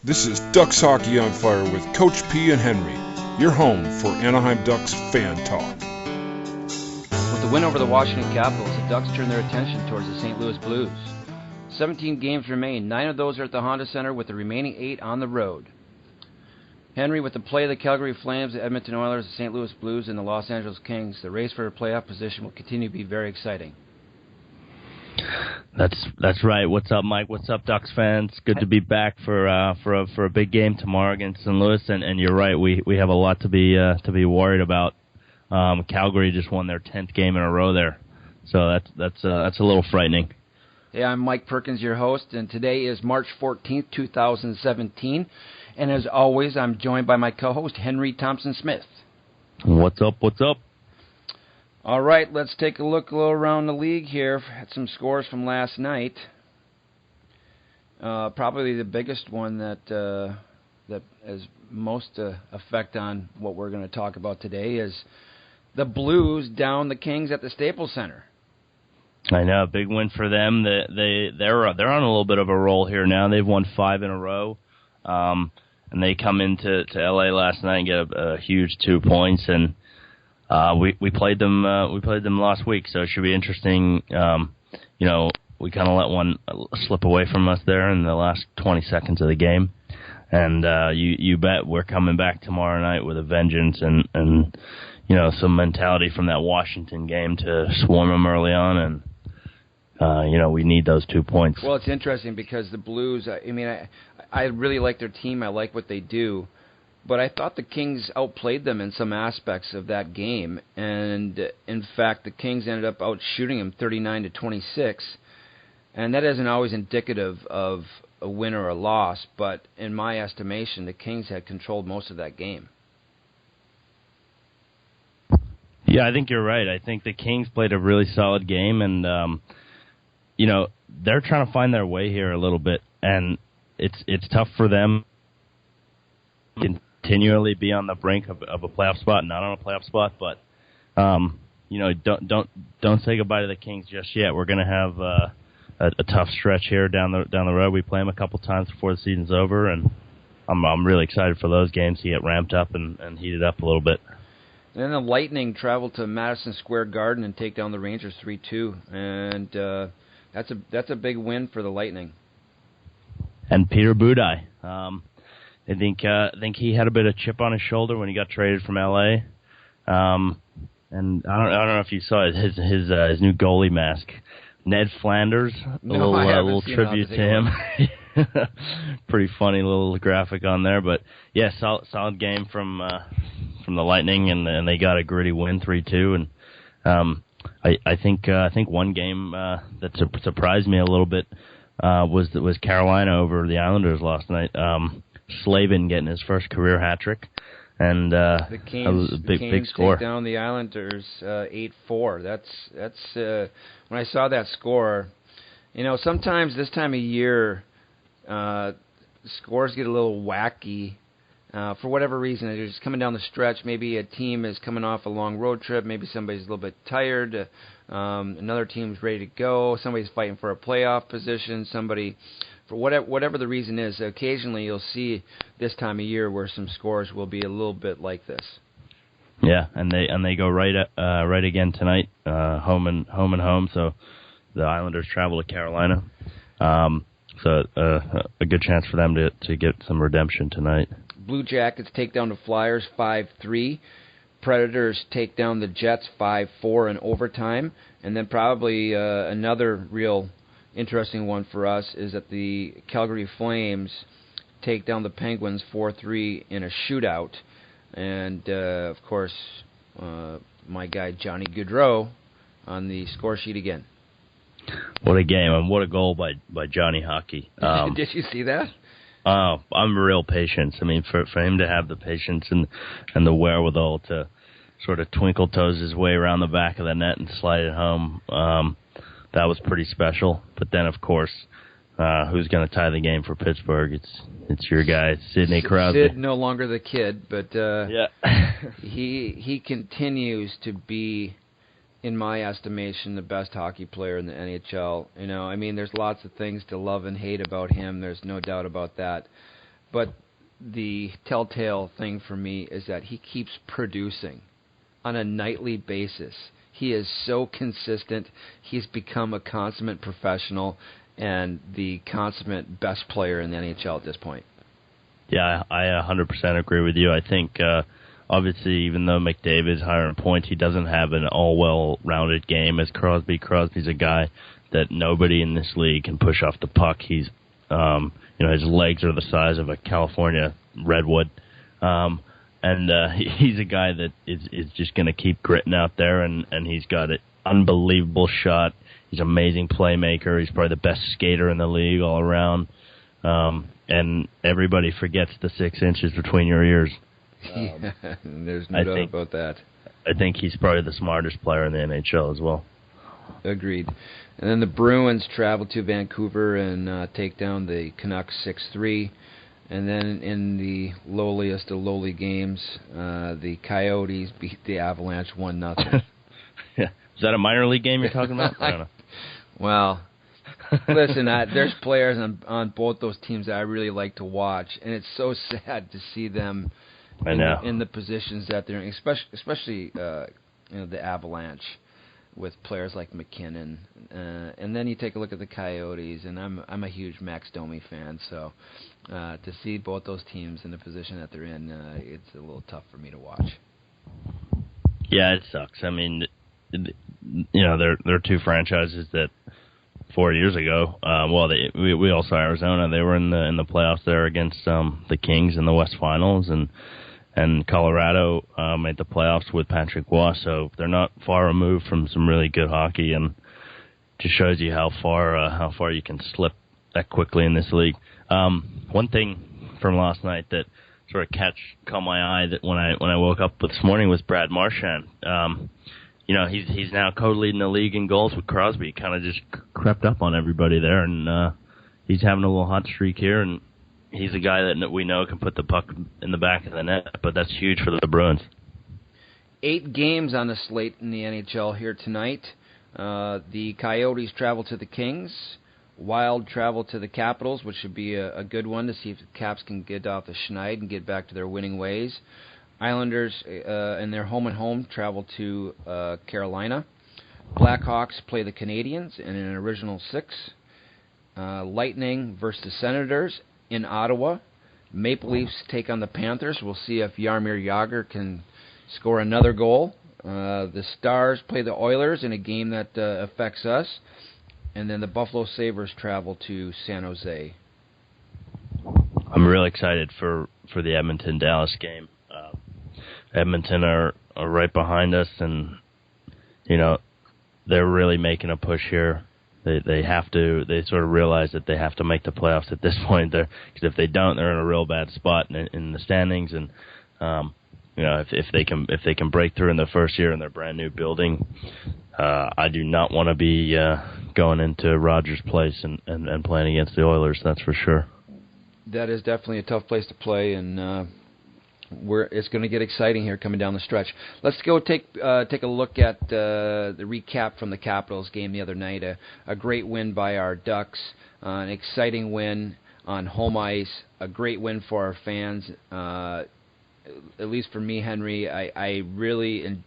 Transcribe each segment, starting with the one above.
This is Ducks Hockey on Fire with Coach P and Henry, your home for Anaheim Ducks fan talk. With the win over the Washington Capitals, the Ducks turn their attention towards the St. Louis Blues. 17 games remain. 9 of those are at the Honda Center, with the remaining 8 on the road. Henry, with the play of the Calgary Flames, the Edmonton Oilers, the St. Louis Blues, and the Los Angeles Kings, the race for a playoff position will continue to be very exciting. That's right. What's up, Mike? What's up, Ducks fans? Good to be back for a big game tomorrow against St. Louis. And you're right. We have a lot to be worried about. Calgary just won their 10th game in a row there, so that's a little frightening. Hey, I'm Mike Perkins, your host, and today is March 14th, 2017. And as always, I'm joined by my co-host Henry Thompson-Smith. What's up? What's up? All right, let's take a look around the league here at some scores from last night. Probably the biggest one that has most effect on what we're going to talk about today is the Blues down the Kings at the Staples Center. I know, a big win for them. They're on a little bit of a roll here now. They've won 5 in a row, and they come into LA last night and get a huge 2 points. And we played them last week, so it should be interesting. We kind of let one slip away from us there in the last 20 seconds of the game, and you bet we're coming back tomorrow night with a vengeance and some mentality from that Washington game to swarm them early on, and we need those 2 points. Well, it's interesting because the Blues, I really like their team. I like what they do. But I thought the Kings outplayed them in some aspects of that game. And, in fact, the Kings ended up outshooting them 39-26. And that isn't always indicative of a win or a loss. But in my estimation, the Kings had controlled most of that game. Yeah, I think you're right. I think the Kings played a really solid game. And, they're trying to find their way here a little bit. And it's tough for them continually be on the brink of a playoff spot, not on a playoff spot, but don't say goodbye to the Kings just yet. We're going to have a tough stretch here down the road. We play them a couple times before the season's over, and I'm really excited for those games to get ramped up and heated up a little bit. And then the Lightning travel to Madison Square Garden and take down the Rangers 3-2, and that's a big win for the Lightning. And Peter Budaj. I think he had a bit of chip on his shoulder when he got traded from LA, and I don't know if you saw his new goalie mask, Ned Flanders. A little tribute to him. Pretty funny little graphic on there, but yeah, solid game from the Lightning, and they got a gritty win 3-2, and I think one game that surprised me a little bit was Carolina over the Islanders last night. Slavin getting his first career hat trick, and that was a big score. Take down the Islanders 8-4. That's when I saw that score. Sometimes this time of year, scores get a little wacky for whatever reason. They're just coming down the stretch. Maybe a team is coming off a long road trip. Maybe somebody's a little bit tired. Another team's ready to go. Somebody's fighting for a playoff position. Somebody. For whatever the reason is, occasionally you'll see this time of year where some scores will be a little bit like this. Yeah, and they go right again tonight, home and home. So the Islanders travel to Carolina, so a good chance for them to get some redemption tonight. Blue Jackets take down the Flyers 5-3. Predators take down the Jets 5-4 in overtime, and then probably another real interesting one for us is that the Calgary Flames take down the Penguins 4-3 in a shootout. And, of course, my guy Johnny Gaudreau on the score sheet again. What a game, and what a goal by Johnny Hockey. Did you see that? I'm real patience. I mean, for him to have the patience and the wherewithal to sort of twinkle toes his way around the back of the net and slide it home, that was pretty special. But then, of course, who's going to tie the game for Pittsburgh? It's your guy, Sidney Crosby. Sid, no longer the kid, but yeah. he continues to be, in my estimation, the best hockey player in the NHL. There's lots of things to love and hate about him. There's no doubt about that. But the telltale thing for me is that he keeps producing on a nightly basis. He is so consistent. He's become a consummate professional and the consummate best player in the NHL at this point. Yeah, I 100% agree with you. I think, obviously, even though McDavid's higher in points, he doesn't have an all-well-rounded game as Crosby. Crosby's a guy that nobody in this league can push off the puck. He's, his legs are the size of a California redwood. He's a guy that is just going to keep gritting out there, and he's got an unbelievable shot. He's an amazing playmaker. He's probably the best skater in the league all around. And everybody forgets the 6 inches between your ears. There's no doubt about that. I think he's probably the smartest player in the NHL as well. Agreed. And then the Bruins travel to Vancouver and take down the Canucks 6-3. And then in the lowliest of lowly games, the Coyotes beat the Avalanche 1-0. Yeah. Is that a minor league game you're talking about? I don't know. Well, listen, there's players on both those teams that I really like to watch, and it's so sad to see them in the positions that they're in, especially the Avalanche with players like McKinnon. And then you take a look at the Coyotes, and I'm a huge Max Domi fan, so to see both those teams in the position that they're in, it's a little tough for me to watch. Yeah, it sucks. I mean, they're two franchises that 4 years ago, we all saw Arizona. They were in the playoffs there against the Kings in the West Finals, and Colorado made the playoffs with Patrick Roy. So they're not far removed from some really good hockey, and just shows you how far you can slip that quickly in this league. One thing from last night that sort of caught my eye that when I woke up this morning was Brad Marchand. He's now co-leading the league in goals with Crosby. Kind of just crept up on everybody there, and he's having a little hot streak here, and he's a guy that we know can put the puck in the back of the net, but that's huge for the Bruins. 8 games on the slate in the NHL here tonight. The Coyotes travel to the Kings. Wild travel to the Capitals, which should be a good one to see if the Caps can get off the schneid and get back to their winning ways. Islanders, in their home travel to Carolina. Blackhawks play the Canadiens in an original 6. Lightning versus the Senators in Ottawa. Maple Leafs take on the Panthers. We'll see if Jaromir Jagr can score another goal. The Stars play the Oilers in a game that affects us. And then the Buffalo Sabres travel to San Jose. I'm really excited for the Edmonton-Dallas game. Edmonton are right behind us, and they're really making a push here. They have to. They sort of realize that they have to make the playoffs at this point. Because if they don't, they're in a real bad spot in the standings. And if they can break through in the first year in their brand new building, I do not want to be going into Rogers Place and playing against the Oilers. That's for sure. That is definitely a tough place to play, and it's going to get exciting here coming down the stretch. Let's go take a look at the recap from the Capitals game the other night. A great win by our Ducks, an exciting win on home ice, a great win for our fans. At least for me, Henry, I really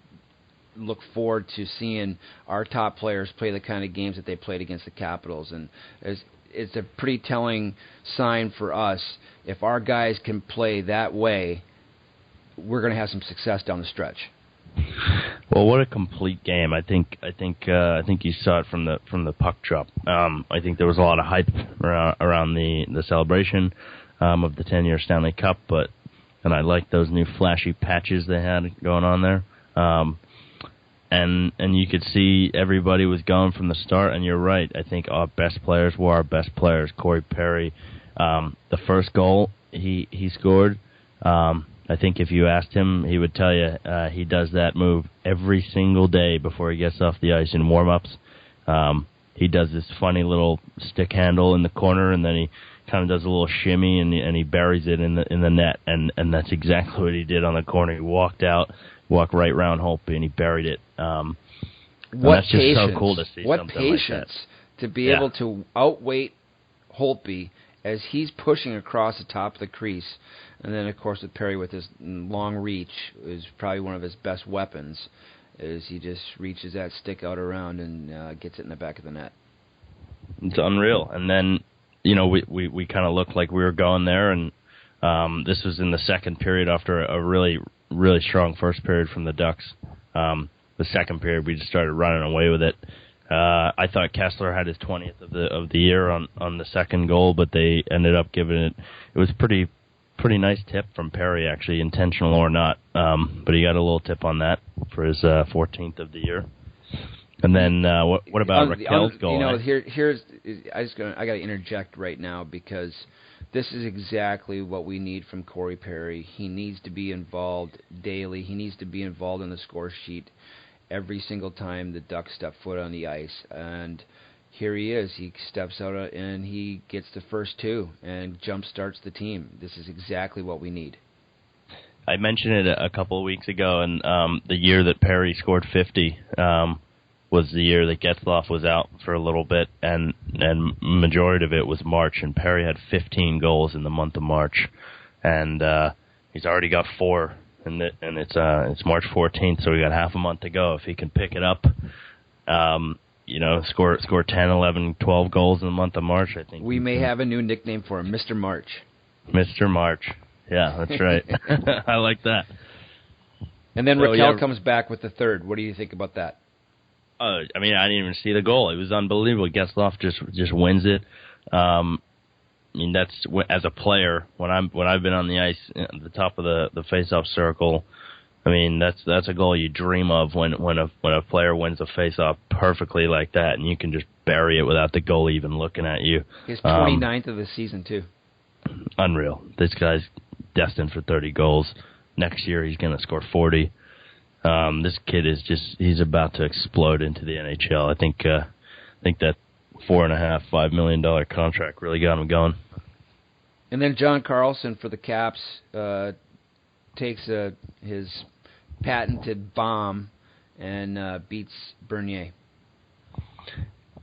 look forward to seeing our top players play the kind of games that they played against the Capitals, and it's a pretty telling sign for us. If our guys can play that way, we're going to have some success down the stretch. Well, what a complete game! I think you saw it from the puck drop. I think there was a lot of hype around the celebration of the 10-year Stanley Cup, and I like those new flashy patches they had going on there. And you could see everybody was going from the start, and you're right. I think our best players were our best players. Corey Perry, the first goal he scored, I think if you asked him, he would tell you he does that move every single day before he gets off the ice in warm-ups. He does this funny little stick handle in the corner, and then he kind of does a little shimmy, and he buries it in the net, and that's exactly what he did on the corner. He walked right round Holtby, and he buried it. That's just so cool to see. What something patience like that. To be able to outweight Holtby as he's pushing across the top of the crease, and then of course with Perry with his long reach is probably one of his best weapons. Is he just reaches that stick out around and gets it in the back of the net. It's unreal. And then, we kind of looked like we were going there, and this was in the second period after a really, really strong first period from the Ducks. The second period, we just started running away with it. I thought Kessler had his 20th of the year on the second goal, but they ended up giving it. It was pretty nice tip from Perry, actually, intentional or not. But he got a little tip on that for his 14th of the year. And then what about Raquel's goal? I got to interject right now because this is exactly what we need from Corey Perry. He needs to be involved daily. He needs to be involved in the score sheet every single time the Ducks step foot on the ice. And here he is. He steps out and he gets the first two and jump starts the team. This is exactly what we need. I mentioned it a couple of weeks ago, and the year that Perry scored 50 was the year that Getzlaf was out for a little bit, and majority of it was March, and Perry had 15 goals in the month of March, and he's already got 4, and it's March 14th, so we got half a month to go. If he can pick it up, score 10, 11, 12 goals in the month of March, I think. We may have a new nickname for him, Mr. March. Mr. March. Yeah, that's right. I like that. And then Raquel comes back with the third. What do you think about that? I didn't even see the goal. It was unbelievable. Getzlaf just wins it. That's as a player when I've been on the ice at the top of the face-off circle. That's a goal you dream of when a player wins a face-off perfectly like that, and you can just bury it without the goalie even looking at you. His 29th of the season too. Unreal. This guy's destined for 30 goals. Next year he's going to score 40. This kid is he's about to explode into the NHL. I think that $4.5 million contract really got him going. And then John Carlson for the Caps takes his patented bomb and beats Bernier.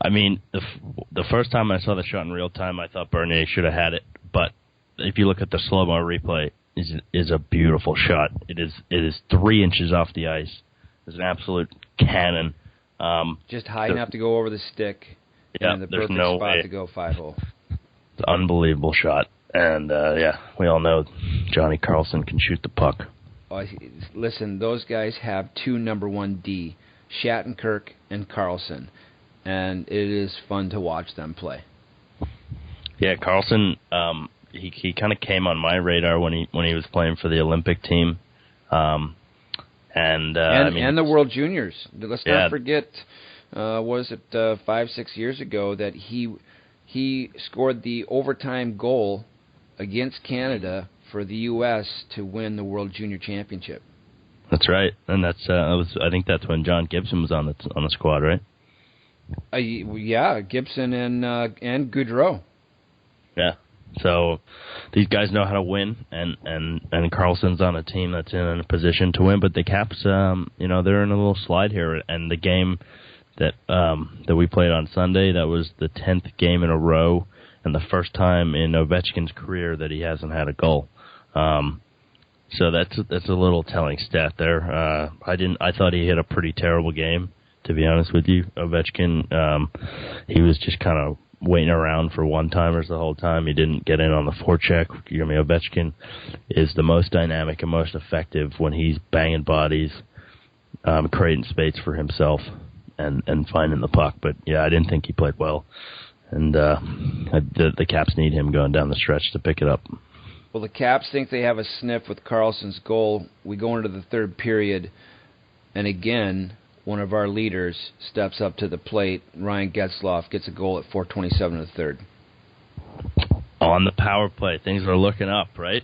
The first time I saw the shot in real time, I thought Bernier should have had it. But if you look at the slow-mo replay, is a beautiful shot. It is 3 inches off the ice. It's an absolute cannon. Just high enough to go over the stick. Yeah, and the there's perfect no spot way. to go 5-0. It's an unbelievable shot. And, we all know Johnny Carlson can shoot the puck. Listen, those guys have 2 number 1 D, Shattenkirk and Carlson. And it is fun to watch them play. Yeah, Carlson, he kind of came on my radar when he was playing for the Olympic team, and the World Juniors. Let's not forget, was it 5-6 years ago that he scored the overtime goal against Canada for the U.S. to win the World Junior Championship. That's right, and I think that's when John Gibson was on the squad, right? Yeah, Gibson and Goudreau. Yeah. So these guys know how to win, and Carlson's on a team that's in a position to win. But the Caps, they're in a little slide here. And the game that we played on Sunday, that was the 10th game in a row, and the first time in Ovechkin's career that he hasn't had a goal. So that's a little telling stat there. I thought he hit a pretty terrible game, to be honest with you. Ovechkin, he was just kind of waiting around for one-timers the whole time. He didn't get in on the forecheck. Ovechkin is the most dynamic and most effective when he's banging bodies, creating space for himself, and finding the puck. But, yeah, I didn't think he played well. And the Caps need him going down the stretch to pick it up. Well, the Caps think they have a sniff with Carlson's goal. We go into the third period, and again, one of our leaders steps up to the plate. Ryan Getzlaf gets a goal at 4:27 in the third. On the power play, things are looking up, right?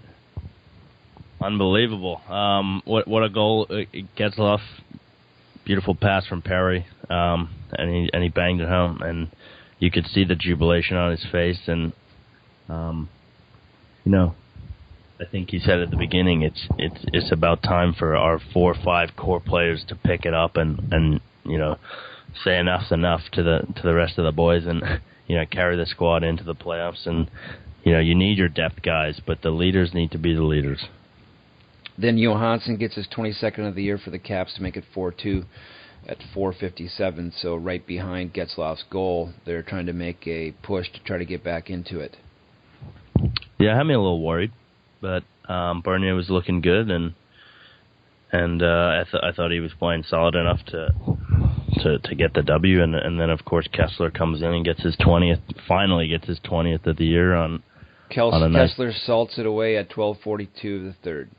Unbelievable. What a goal. Getzlaf, beautiful pass from Perry, and he banged it home, and you could see the jubilation on his face, and I think he said at the beginning, it's about time for our 4 or 5 core players to pick it up and say enough's enough to the rest of the boys and carry the squad into the playoffs. And you need your depth guys, but the leaders need to be the leaders. Then Johansson gets his 22nd of the year for the Caps to make it 4-2 at 4:57, so right behind Getzlaf's goal. They're trying to make a push to try to get back into it. Yeah, I had me a little worried, but Bernier was looking good, and I thought he was playing solid enough to get the W, and then of course Kessler comes in and gets his 20th of the year on a nice. Kessler salts it away at 12:42 of the third.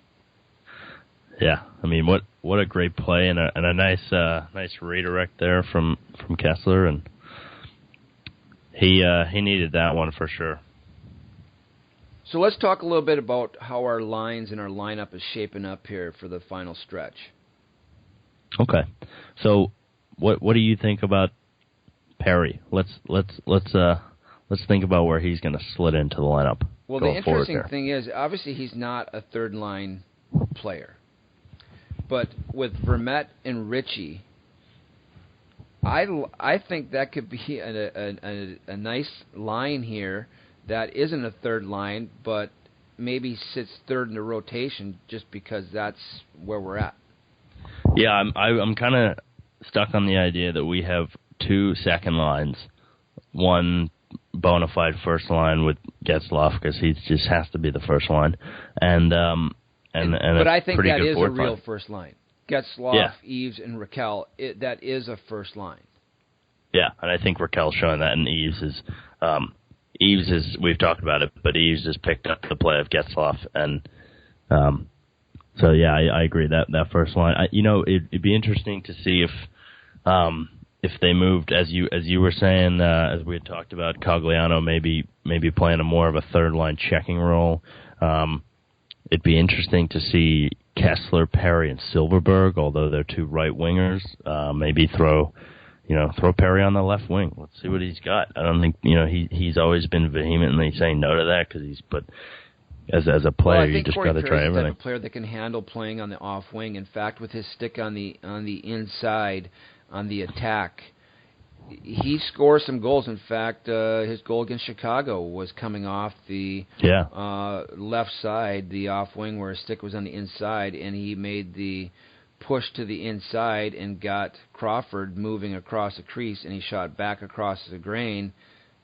Yeah, I mean, what a great play and a nice redirect there from Kessler, and he needed that one for sure. So let's talk a little bit about how our lines and our lineup is shaping up here for the final stretch. Okay, so what do you think about Perry? Let's think about where he's going to slid into the lineup. Well, the interesting thing is, obviously, he's not a third line player. But with Vermette and Ritchie, I think that could be a nice line here that isn't a third line, but maybe sits third in the rotation just because that's where we're at. Yeah, I'm kind of stuck on the idea that we have two second lines, one bona fide first line with Getzlaf because he just has to be the first line, but I think that is a real line. First line. Getzlaf, Eves, and Raquel, that is a first line. Yeah, and I think Raquel's showing that, and Eves is we've talked about it, but Eves has picked up the play of Getzlaf, and so yeah, I agree that first line. It'd be interesting to see if they moved, as you were saying, as we had talked about, Cogliano maybe playing a more of a third line checking role. It'd be interesting to see Kessler, Perry, and Silverberg, although they're two right wingers. Maybe throw Perry on the left wing. Let's see what he's got. I don't think he's always been vehemently saying no to that but as a player, you just got to try everything. The type of player that can handle playing on the off wing. In fact, with his stick on the inside on the attack, he scores some goals. In fact, his goal against Chicago was coming off the left side, the off wing where his stick was on the inside, and he made the push to the inside and got Crawford moving across the crease, and he shot back across the grain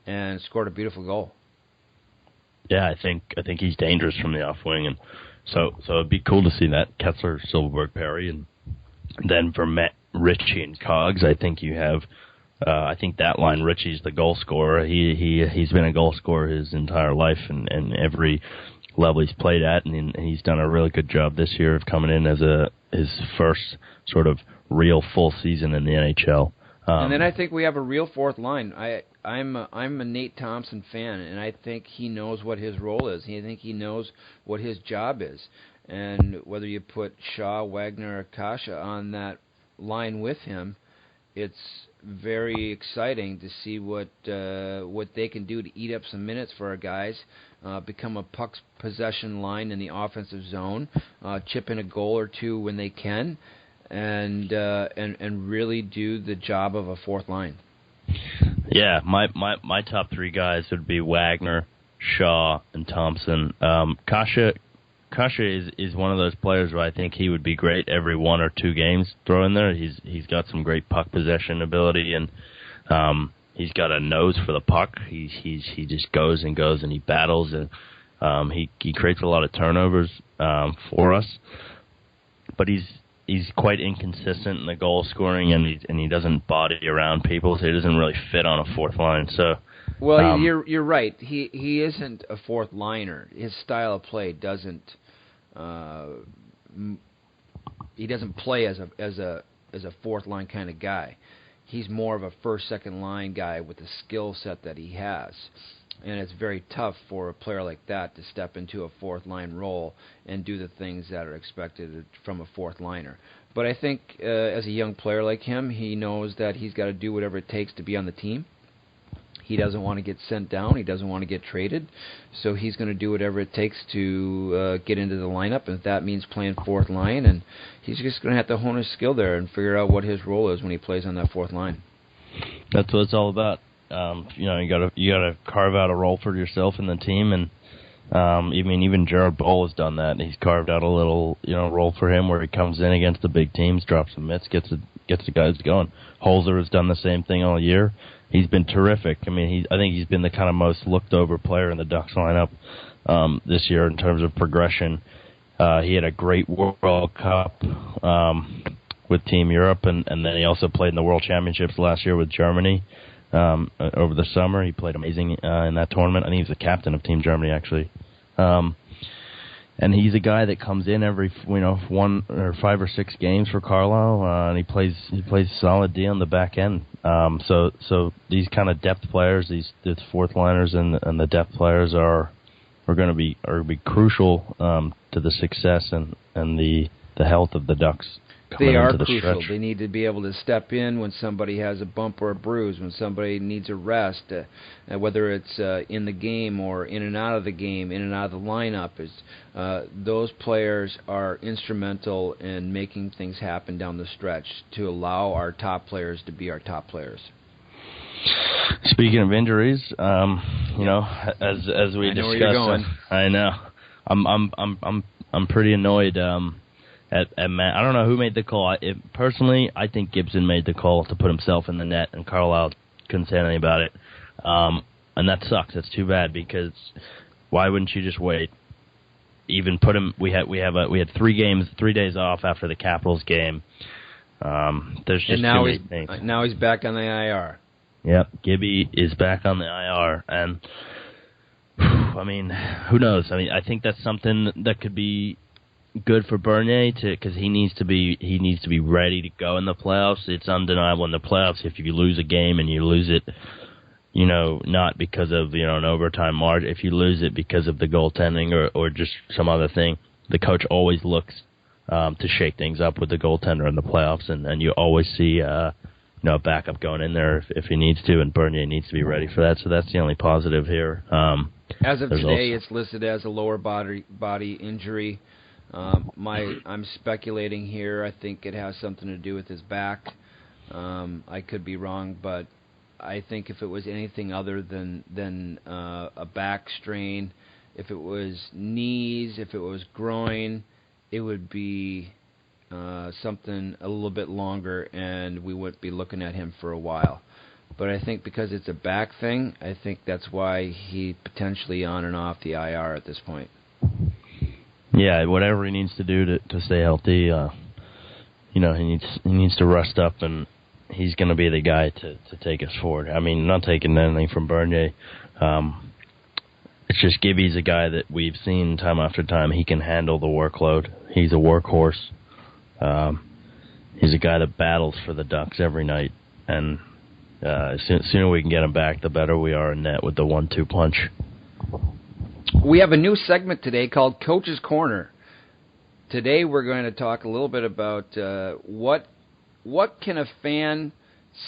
and scored a beautiful goal. Yeah, I think he's dangerous from the off wing, and so it'd be cool to see that Kessler, Silverberg, Perry, and then Vermette, Ritchie, and Cogs. I think you have. I think that line, Ritchie's the goal scorer. He's been a goal scorer his entire life, and every level he's played at, and he's done a really good job this year of coming in as his first sort of real full season in the NHL. And then I think we have a real fourth line. I'm a Nate Thompson fan, and I think he knows what his role is. I think he knows what his job is, and whether you put Shaw, Wagner, or Kasha on that line with him, it's very exciting to see what they can do to eat up some minutes for our guys, become a puck possession line in the offensive zone, chip in a goal or two when they can, and really do the job of a fourth line. Yeah, my top three guys would be Wagner, Shaw, and Thompson. Kasha is one of those players where I think he would be great every one or two games throw in there. He's got some great puck possession ability, and he's got a nose for the puck. He just goes and he battles, and he creates a lot of turnovers for us. But he's quite inconsistent in the goal scoring, and he doesn't body around people, so he doesn't really fit on a fourth line. So. Well, you're right. He isn't a fourth liner. His style of play doesn't. He doesn't play as a fourth line kind of guy. He's more of a second line guy with the skill set that he has, and it's very tough for a player like that to step into a fourth line role and do the things that are expected from a fourth liner. But I think as a young player like him, he knows that he's got to do whatever it takes to be on the team. He doesn't want to get sent down. He doesn't want to get traded. So he's going to do whatever it takes to get into the lineup, and if that means playing fourth line, and he's just going to have to hone his skill there and figure out what his role is when he plays on that fourth line. That's what it's all about. You got to carve out a role for yourself in the team, and Even Jared Bowl has done that. He's carved out a little, role for him where he comes in against the big teams, drops some mitts, gets the guys going. Holzer has done the same thing all year. He's been terrific. I think he's been the kind of most looked over player in the Ducks lineup this year in terms of progression. He had a great World Cup with Team Europe, and then he also played in the World Championships last year with Germany. Over the summer, he played amazing in that tournament. I think he was the captain of Team Germany, actually. And he's a guy that comes in every 1 or 5 or 6 games for Carlisle, and he plays solid D on the back end. So these kind of depth players, these fourth liners and the depth players are going to be crucial to the success and the health of the Ducks. They are crucial. They need to be able to step in when somebody has a bump or a bruise, when somebody needs a rest, whether it's in the game or in and out of the game, in and out of the lineup. Those players are instrumental in making things happen down the stretch to allow our top players to be our top players. Speaking of injuries, as we discussed, where you're going. I know. I'm pretty annoyed. At Matt. I don't know who made the call. Personally, I think Gibson made the call to put himself in the net, and Carlisle couldn't say anything about it. And that sucks. That's too bad, because why wouldn't you just wait? Even put him. We had 3 days off after the Capitals game. There's just now too many things. Now he's back on the IR. Yep, Gibby is back on the IR, and who knows? I think that's something that could be good for Bernier because he needs to be ready to go in the playoffs. It's undeniable in the playoffs if you lose a game and you lose it, not because of an overtime margin. If you lose it because of the goaltending or just some other thing, the coach always looks to shake things up with the goaltender in the playoffs, and you always see a backup going in there if he needs to, and Bernier needs to be ready for that. So that's the only positive here. As of today, it's listed as a lower body injury. I'm speculating here. I think it has something to do with his back. I could be wrong, but I think if it was anything other than a back strain, if it was knees, if it was groin, it would be something a little bit longer, and we wouldn't be looking at him for a while. But I think because it's a back thing, I think that's why he potentially on and off the IR at this point. Yeah, whatever he needs to do to stay healthy, he needs to rest up, and he's going to be the guy to take us forward. Not taking anything from Bernier. It's just Gibby's a guy that we've seen time after time. He can handle the workload. He's a workhorse. He's a guy that battles for the Ducks every night, and sooner we can get him back, the better we are in net with the 1-2 punch. We have a new segment today called Coach's Corner. Today we're going to talk a little bit about what can a fan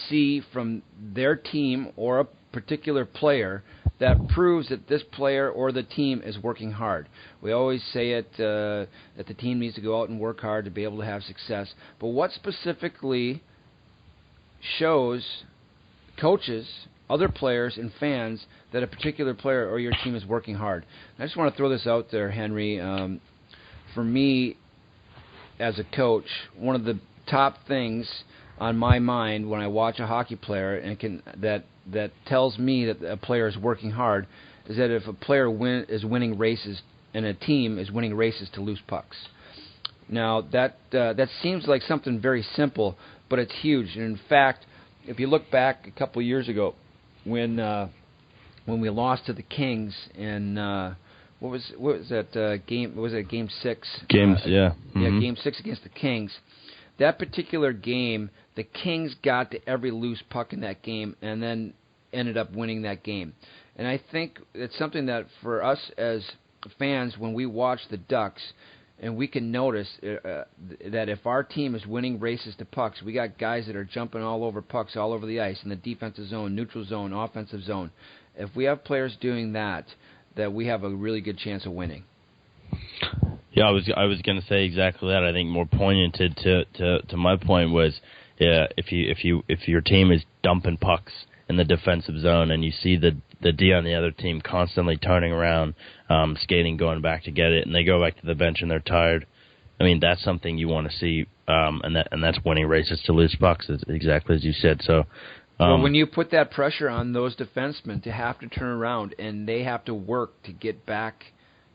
see from their team or a particular player that proves that this player or the team is working hard. We always say it that the team needs to go out and work hard to be able to have success. But what specifically shows coaches, other players, and fans that a particular player or your team is working hard? And I just want to throw this out there, Henry. For me, as a coach, one of the top things on my mind when I watch a hockey player and that tells me that a player is working hard is that if a player is winning races and a team is winning races to lose pucks. Now, that seems like something very simple, but it's huge. And in fact, if you look back a couple of years ago when we lost to the Kings in what was that game? Was it Game 6? Games, yeah. Mm-hmm. Yeah, Game 6 against the Kings. That particular game, the Kings got to every loose puck in that game and then ended up winning that game. And I think it's something that for us as fans, when we watch the Ducks, and we can notice that if our team is winning races to pucks, we got guys that are jumping all over pucks, all over the ice, in the defensive zone, neutral zone, offensive zone. If we have players doing that we have a really good chance of winning. Yeah, I was going to say exactly that. I think more poignant to my point was, if your team is dumping pucks in the defensive zone, and you see the D on the other team constantly turning around, skating, going back to get it, and they go back to the bench and they're tired. I mean, that's something you want to see, and that's winning races to lose pucks, exactly as you said. So, well, when you put that pressure on those defensemen to have to turn around and they have to work to get back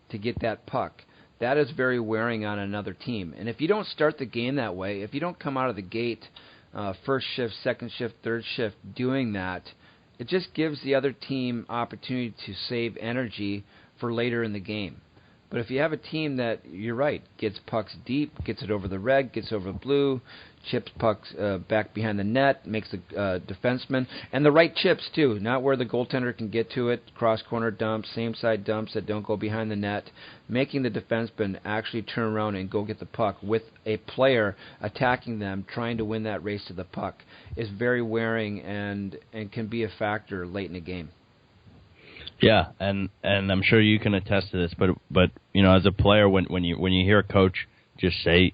to get that puck, that is very wearing on another team. And if you don't start the game that way, if you don't come out of the gate, first shift, second shift, third shift, doing that, it just gives the other team opportunity to save energy for later in the game. But if you have a team that, you're right, gets pucks deep, gets it over the red, gets over the blue, chips pucks back behind the net, makes the defenseman, and the right chips too, not where the goaltender can get to it, cross-corner dumps, same-side dumps that don't go behind the net, making the defenseman actually turn around and go get the puck with a player attacking them, trying to win that race to the puck, is very wearing and can be a factor late in the game. Yeah, and I'm sure you can attest to this, but you know, as a player, when you hear a coach just say,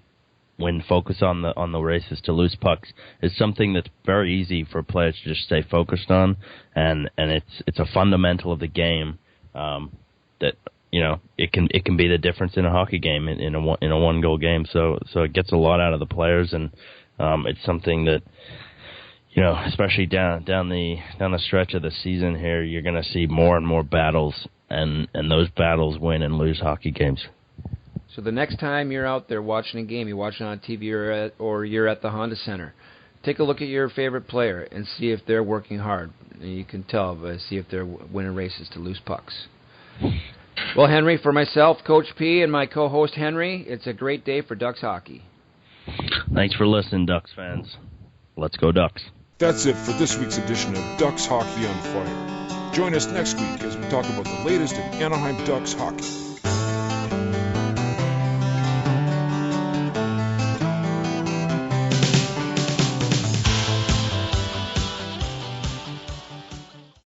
when focus on the races to lose pucks, is something that's very easy for players to just stay focused on, and it's a fundamental of the game that, you know, it can be the difference in a hockey game in a one goal game. So it gets a lot out of the players, and it's something that, you know, especially down the stretch of the season here, you're going to see more and more battles, and those battles win and lose hockey games. So the next time you're out there watching a game, you're watching on TV or you're at the Honda Center, take a look at your favorite player and see if they're working hard. And you can tell by see if they're winning races to lose pucks. Well, Henry, for myself, Coach P, and my co-host Henry, it's a great day for Ducks hockey. Thanks for listening, Ducks fans. Let's go Ducks. That's it for this week's edition of Ducks Hockey on Fire. Join us next week as we talk about the latest in Anaheim Ducks hockey.